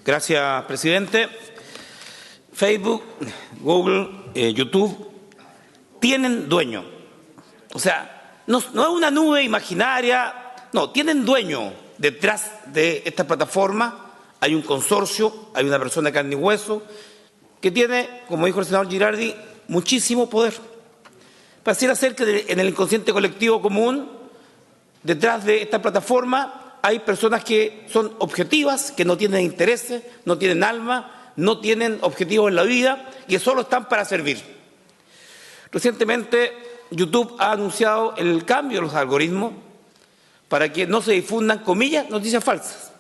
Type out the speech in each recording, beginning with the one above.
Gracias, presidente. Facebook, Google, YouTube tienen dueño. O sea, no es una nube imaginaria, no, tienen dueño. Detrás de esta plataforma hay un consorcio, hay una persona de carne y hueso que tiene, como dijo el senador Girardi, muchísimo poder. Pareciera ser que en el inconsciente colectivo común, detrás de esta plataforma, hay personas que son objetivas, que no tienen intereses, no tienen alma, no tienen objetivos en la vida y que solo están para servir. Recientemente, YouTube ha anunciado el cambio de los algoritmos para que no se difundan, comillas, noticias falsas.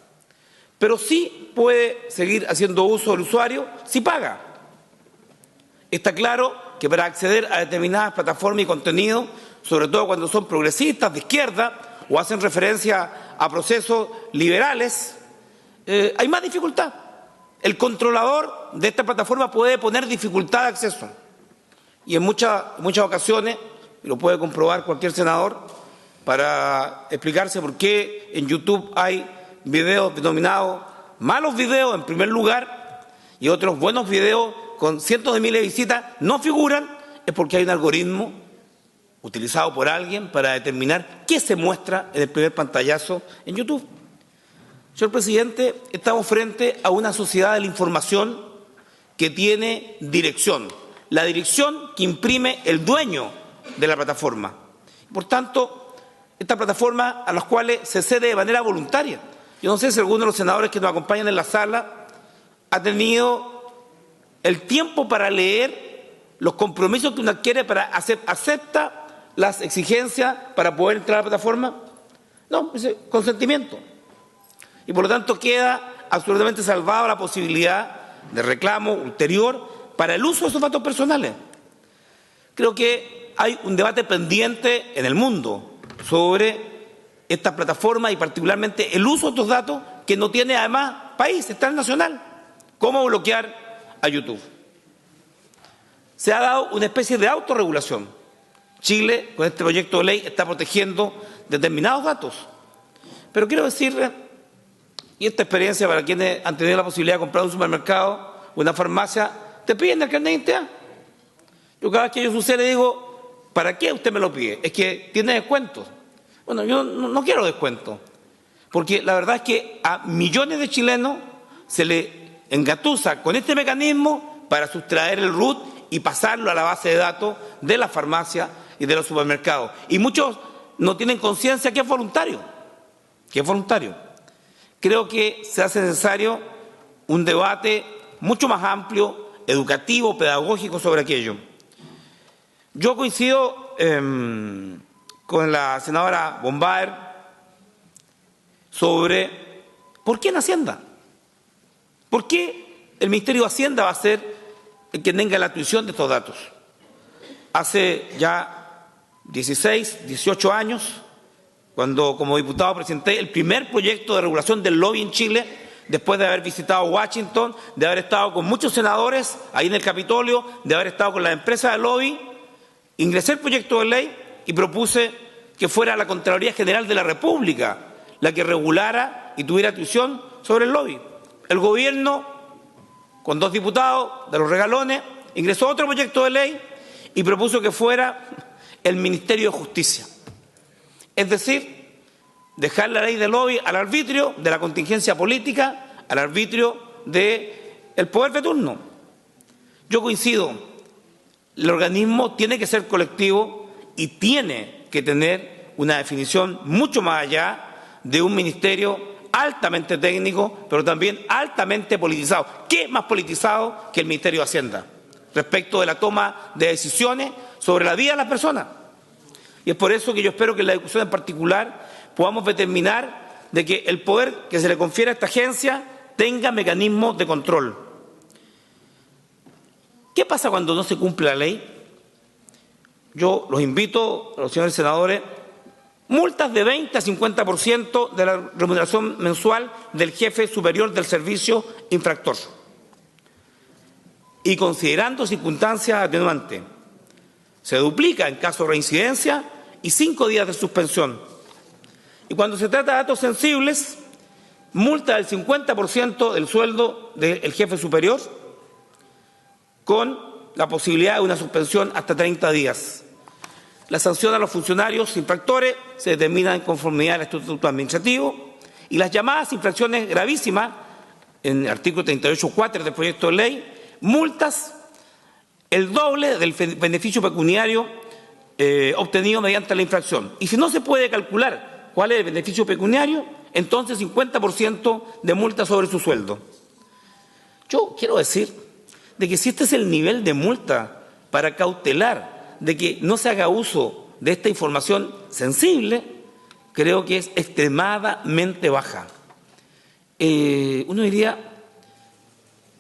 Pero sí puede seguir haciendo uso del usuario si paga. Está claro que para acceder a determinadas plataformas y contenidos, sobre todo cuando son progresistas, de izquierda, o hacen referencia a procesos liberales, hay más dificultad. El controlador de esta plataforma puede poner dificultad de acceso. Y en muchas ocasiones, y lo puede comprobar cualquier senador, para explicarse por qué en YouTube hay videos denominados malos videos en primer lugar y otros buenos videos con cientos de miles de visitas no figuran, es porque hay un algoritmo utilizado por alguien para determinar qué se muestra en el primer pantallazo en YouTube. Señor presidente, estamos frente a una sociedad de la información que tiene dirección, la dirección que imprime el dueño de la plataforma. Por tanto, esta plataforma a las cuales se cede de manera voluntaria. Yo no sé si alguno de los senadores que nos acompañan en la sala ha tenido el tiempo para leer los compromisos que uno adquiere para acepta las exigencias para poder entrar a la plataforma. No, es consentimiento. Y por lo tanto queda absolutamente salvada la posibilidad de reclamo ulterior para el uso de esos datos personales. Creo que hay un debate pendiente en el mundo sobre esta plataforma y particularmente el uso de estos datos que no tiene además país, es transnacional. ¿Cómo bloquear a YouTube? Se ha dado una especie de autorregulación. Chile, con este proyecto de ley, está protegiendo determinados datos. Pero quiero decirle, y esta experiencia para quienes han tenido la posibilidad de comprar un supermercado o una farmacia, te piden el carnet de identidad. Yo cada vez que ello sucede digo, ¿para qué usted me lo pide? Es que tiene descuentos. Bueno, yo no quiero descuento, porque la verdad es que a millones de chilenos se le engatusa con este mecanismo para sustraer el RUT y pasarlo a la base de datos de la farmacia y de los supermercados. Y muchos no tienen conciencia que es voluntario, Creo que se hace necesario un debate mucho más amplio, educativo, pedagógico sobre aquello. Yo coincido con la senadora Bombaer sobre por qué en Hacienda. ¿Por qué el Ministerio de Hacienda va a ser el que tenga la tuición de estos datos? Hace ya 16, 18 años, cuando como diputado presenté el primer proyecto de regulación del lobby en Chile, después de haber visitado Washington, de haber estado con muchos senadores ahí en el Capitolio, de haber estado con las empresas de lobby, ingresé el proyecto de ley y propuse que fuera la Contraloría General de la República la que regulara y tuviera tuición sobre el lobby. El gobierno, con 2 diputados de los regalones, ingresó otro proyecto de ley y propuso que fuera el Ministerio de Justicia. Es decir, dejar la ley del lobby al arbitrio de la contingencia política, al arbitrio del poder de turno. Yo coincido, el organismo tiene que ser colectivo y tiene que tener una definición mucho más allá de un ministerio altamente técnico, pero también altamente politizado. ¿Qué más politizado que el Ministerio de Hacienda respecto de la toma de decisiones sobre la vida de las personas? Y es por eso que yo espero que en la discusión en particular podamos determinar de que el poder que se le confiere a esta agencia tenga mecanismos de control. ¿Qué pasa cuando no se cumple la ley? Yo los invito, a los señores senadores, multas de 20 a 50% de la remuneración mensual del jefe superior del servicio infractor. Y considerando circunstancias atenuantes, se duplica en caso de reincidencia y 5 días de suspensión. Y cuando se trata de datos sensibles, multa del 50% del sueldo del jefe superior, con la posibilidad de una suspensión hasta 30 días. La sanción a los funcionarios infractores se determina en conformidad al estatuto administrativo, y las llamadas infracciones gravísimas, en el artículo 38.4 del proyecto de ley, multas el doble del beneficio pecuniario obtenido mediante la infracción. Y si no se puede calcular cuál es el beneficio pecuniario, entonces 50% de multa sobre su sueldo. Yo quiero decir de que si este es el nivel de multa para cautelar de que no se haga uso de esta información sensible, creo que es extremadamente baja. Uno diría,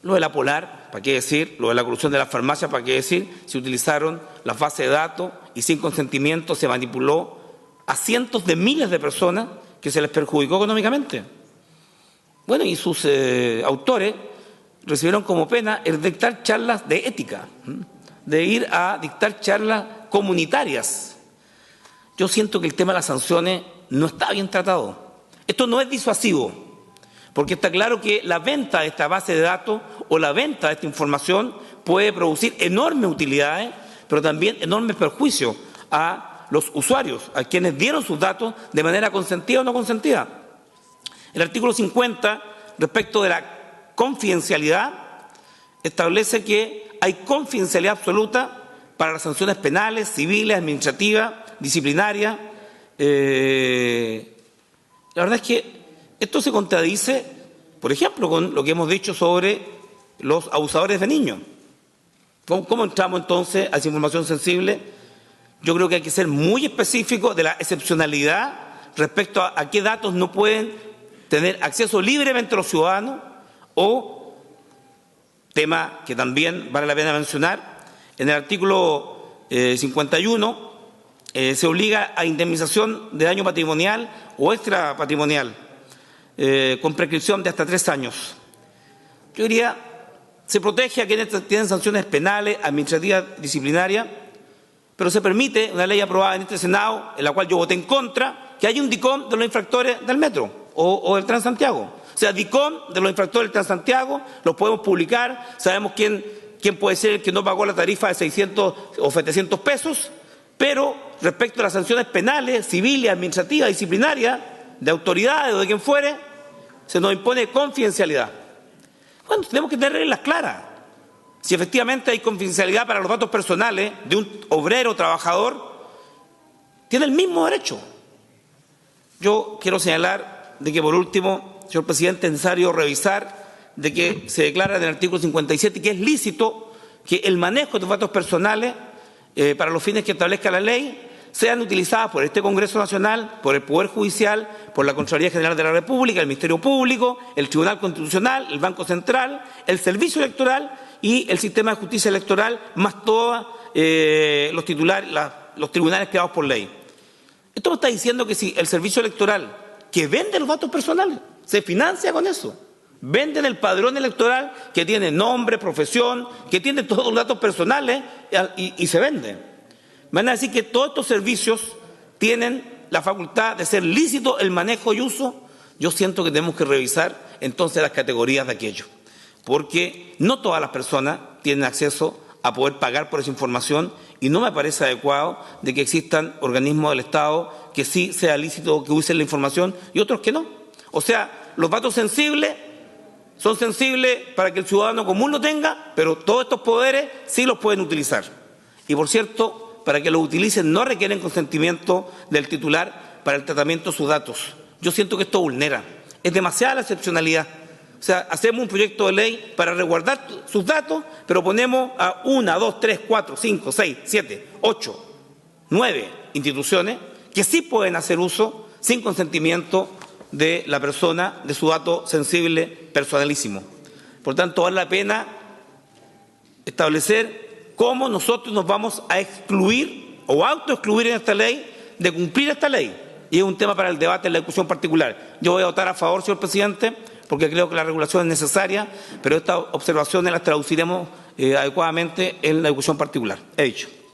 lo de la Polar, ¿para qué decir? Lo de la corrupción de las farmacias, ¿para qué decir? Se utilizaron las bases de datos y sin consentimiento se manipuló a cientos de miles de personas que se les perjudicó económicamente. Bueno, y sus autores recibieron como pena el dictar charlas de ética, de ir a dictar charlas comunitarias. Yo siento que el tema de las sanciones no está bien tratado. Esto no es disuasivo, porque está claro que la venta de esta base de datos o la venta de esta información puede producir enormes utilidades, pero también enormes perjuicios a los usuarios, a quienes dieron sus datos de manera consentida o no consentida. El artículo 50, respecto de la confidencialidad, establece que hay confidencialidad absoluta para las sanciones penales, civiles, administrativas, disciplinarias. La verdad es que esto se contradice, por ejemplo, con lo que hemos dicho sobre los abusadores de niños. ¿Cómo entramos entonces a esa información sensible? Yo creo que hay que ser muy específico de la excepcionalidad respecto a qué datos no pueden tener acceso libremente los ciudadanos, o, tema que también vale la pena mencionar, en el artículo 51 se obliga a indemnización de daño patrimonial o extrapatrimonial con prescripción de hasta 3 años. Yo diría, se protege a quienes tienen sanciones penales, administrativas, disciplinarias, pero se permite una ley aprobada en este Senado, en la cual yo voté en contra, que haya un DICOM de los infractores del metro o del Transantiago. O sea, DICOM de los infractores del Transantiago, los podemos publicar, sabemos quién puede ser el que no pagó la tarifa de 600 o 700 pesos, pero respecto a las sanciones penales, civiles, administrativas, disciplinarias, de autoridades o de quien fuere, se nos impone confidencialidad. Bueno, tenemos que tener reglas claras. Si efectivamente hay confidencialidad para los datos personales de un obrero o trabajador, tiene el mismo derecho. Yo quiero señalar de que, por último, señor presidente, es necesario revisar de que se declara en el artículo 57 que es lícito que el manejo de los datos personales para los fines que establezca la ley sean utilizadas por este Congreso Nacional, por el Poder Judicial, por la Contraloría General de la República, el Ministerio Público, el Tribunal Constitucional, el Banco Central, el Servicio Electoral y el Sistema de Justicia Electoral, más todos los tribunales creados por ley. Esto me está diciendo que si el Servicio Electoral, que vende los datos personales, se financia con eso, venden el padrón electoral que tiene nombre, profesión, que tiene todos los datos personales y se vende. Me van a decir que todos estos servicios tienen la facultad de ser lícito el manejo y uso. Yo siento que tenemos que revisar entonces las categorías de aquello, porque no todas las personas tienen acceso a poder pagar por esa información y no me parece adecuado de que existan organismos del Estado que sí sea lícito que usen la información y otros que no. O sea, los datos sensibles son sensibles para que el ciudadano común lo tenga, pero todos estos poderes sí los pueden utilizar. Y por cierto, para que los utilicen no requieren consentimiento del titular para el tratamiento de sus datos. Yo siento que esto vulnera. Es demasiada la excepcionalidad. O sea, hacemos un proyecto de ley para resguardar sus datos, pero ponemos a 1, 2, 3, 4, 5, 6, 7, 8, 9 instituciones que sí pueden hacer uso sin consentimiento de la persona, de su dato sensible, personalísimo. Por tanto, vale la pena establecer cómo nosotros nos vamos a excluir o autoexcluir en esta ley de cumplir esta ley. Y es un tema para el debate en la discusión particular. Yo voy a votar a favor, señor presidente, porque creo que la regulación es necesaria, pero estas observaciones las traduciremos adecuadamente en la discusión particular. He dicho.